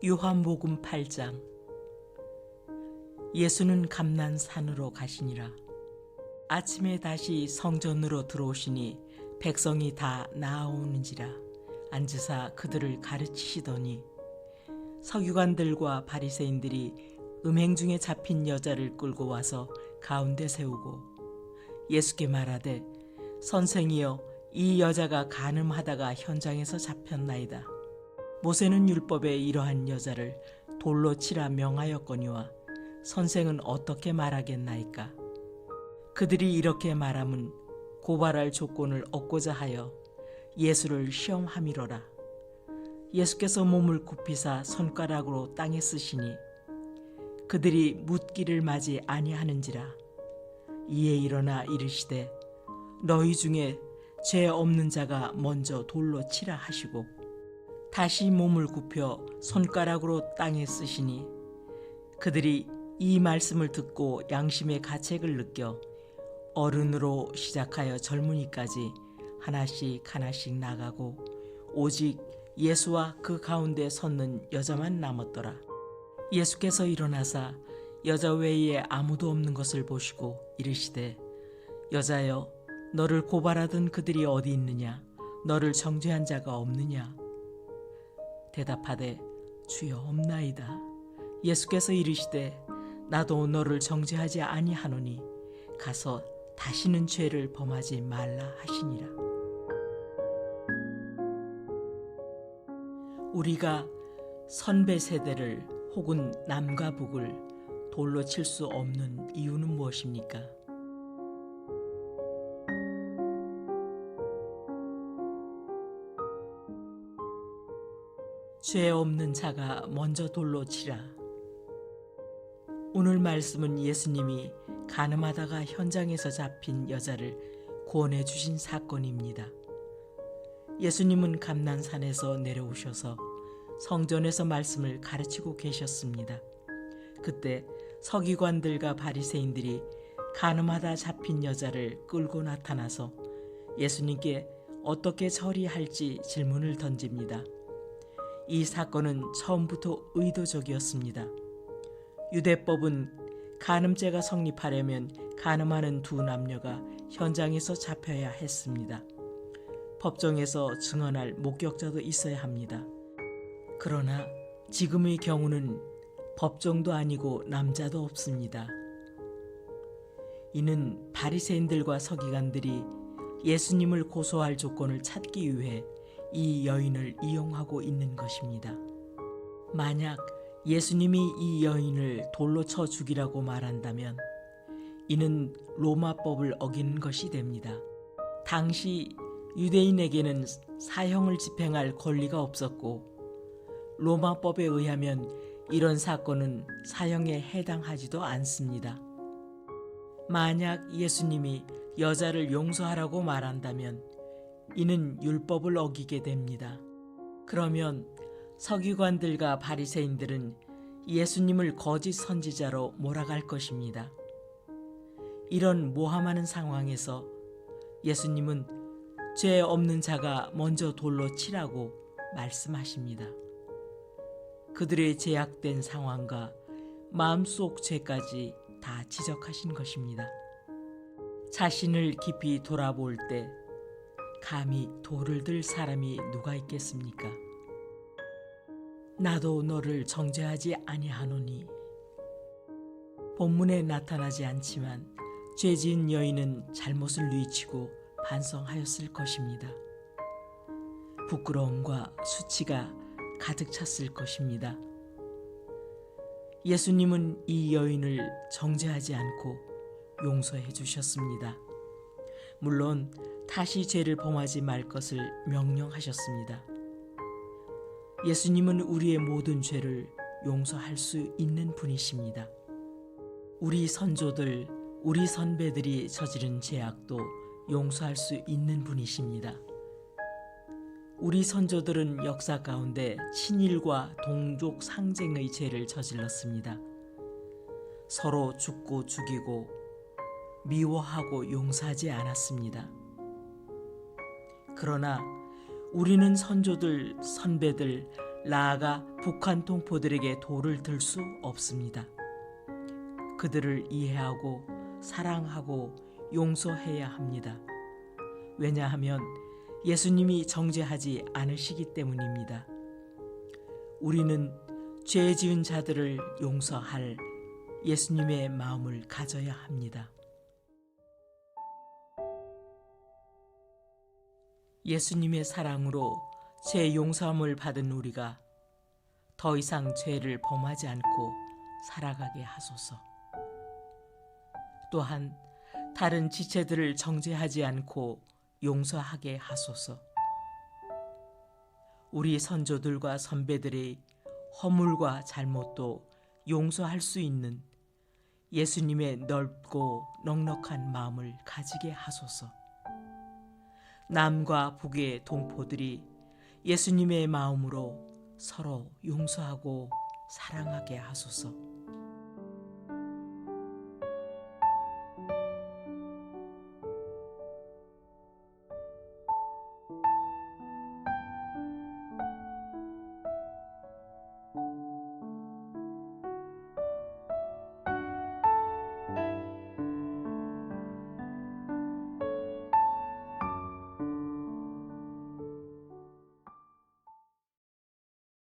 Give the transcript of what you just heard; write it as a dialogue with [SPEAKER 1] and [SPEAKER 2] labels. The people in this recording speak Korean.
[SPEAKER 1] 요한복음 8장. 예수는 감난산으로 가시니라. 아침에 다시 성전으로 들어오시니 백성이 다 나아오는지라 앉으사 그들을 가르치시더니 서기관들과 바리새인들이 음행 중에 잡힌 여자를 끌고 와서 가운데 세우고 예수께 말하되, 선생이여, 이 여자가 간음하다가 현장에서 잡혔나이다. 모세는 율법에 이러한 여자를 돌로 치라 명하였거니와 선생은 어떻게 말하겠나이까? 그들이 이렇게 말함은 고발할 조건을 얻고자 하여 예수를 시험함이로라. 예수께서 몸을 굽히사 손가락으로 땅에 쓰시니 그들이 묻기를 맞이 아니하는지라. 이에 일어나 이르시되, 너희 중에 죄 없는 자가 먼저 돌로 치라 하시고 다시 몸을 굽혀 손가락으로 땅에 쓰시니 그들이 이 말씀을 듣고 양심의 가책을 느껴 어른으로 시작하여 젊은이까지 하나씩 하나씩 나가고 오직 예수와 그 가운데 섰는 여자만 남았더라. 예수께서 일어나사 여자 외에 아무도 없는 것을 보시고 이르시되, 여자여, 너를 고발하던 그들이 어디 있느냐? 너를 정죄한 자가 없느냐? 대답하되, 주여, 없나이다. 예수께서 이르시되, 나도 너를 정죄하지 아니하노니 가서 다시는 죄를 범하지 말라 하시니라. 우리가 선배 세대를 혹은 남과 북을 돌로 칠 수 없는 이유는 무엇입니까? 죄 없는 자가 먼저 돌로 치라. 오늘 말씀은 예수님이 간음하다가 현장에서 잡힌 여자를 구원해 주신 사건입니다. 예수님은 감난산에서 내려오셔서 성전에서 말씀을 가르치고 계셨습니다. 그때 서기관들과 바리새인들이 간음하다 잡힌 여자를 끌고 나타나서 예수님께 어떻게 처리할지 질문을 던집니다. 이 사건은 처음부터 의도적이었습니다. 유대법은 간음죄가 성립하려면 간음하는 두 남녀가 현장에서 잡혀야 했습니다. 법정에서 증언할 목격자도 있어야 합니다. 그러나 지금의 경우는 법정도 아니고 남자도 없습니다. 이는 바리새인들과 서기관들이 예수님을 고소할 조건을 찾기 위해 이 여인을 이용하고 있는 것입니다. 만약 예수님이 이 여인을 돌로 쳐 죽이라고 말한다면 이는 로마법을 어기는 것이 됩니다. 당시 유대인에게는 사형을 집행할 권리가 없었고 로마법에 의하면 이런 사건은 사형에 해당하지도 않습니다. 만약 예수님이 여자를 용서하라고 말한다면 이는 율법을 어기게 됩니다. 그러면 서기관들과 바리새인들은 예수님을 거짓 선지자로 몰아갈 것입니다. 이런 모함하는 상황에서 예수님은 죄 없는 자가 먼저 돌로 치라고 말씀하십니다. 그들의 제약된 상황과 마음속 죄까지 다 지적하신 것입니다. 자신을 깊이 돌아볼 때 감히 돌을 들 사람이 누가 있겠습니까? 나도 너를 정죄하지 아니하노니. 본문에 나타나지 않지만 죄지은 여인은 잘못을 뉘치고 반성하였을 것입니다. 부끄러움과 수치가 가득 찼을 것입니다. 예수님은 이 여인을 정죄하지 않고 용서해 주셨습니다. 물론 다시 죄를 범하지 말 것을 명령하셨습니다. 예수님은 우리의 모든 죄를 용서할 수 있는 분이십니다. 우리 선조들, 우리 선배들이 저지른 죄악도 용서할 수 있는 분이십니다. 우리 선조들은 역사 가운데 친일과 동족 상쟁의 죄를 저질렀습니다. 서로 죽고 죽이고 미워하고 용서하지 않았습니다. 그러나 우리는 선조들, 선배들, 나아가 북한 동포들에게 돌을 들 수 없습니다. 그들을 이해하고 사랑하고 용서해야 합니다. 왜냐하면 예수님이 정죄하지 않으시기 때문입니다. 우리는 죄 지은 자들을 용서할 예수님의 마음을 가져야 합니다. 예수님의 사랑으로 죄 용서함을 받은 우리가 더 이상 죄를 범하지 않고 살아가게 하소서. 또한 다른 지체들을 정죄하지 않고 용서하게 하소서. 우리 선조들과 선배들의 허물과 잘못도 용서할 수 있는 예수님의 넓고 넉넉한 마음을 가지게 하소서. 남과 북의 동포들이 예수님의 마음으로 서로 용서하고 사랑하게 하소서.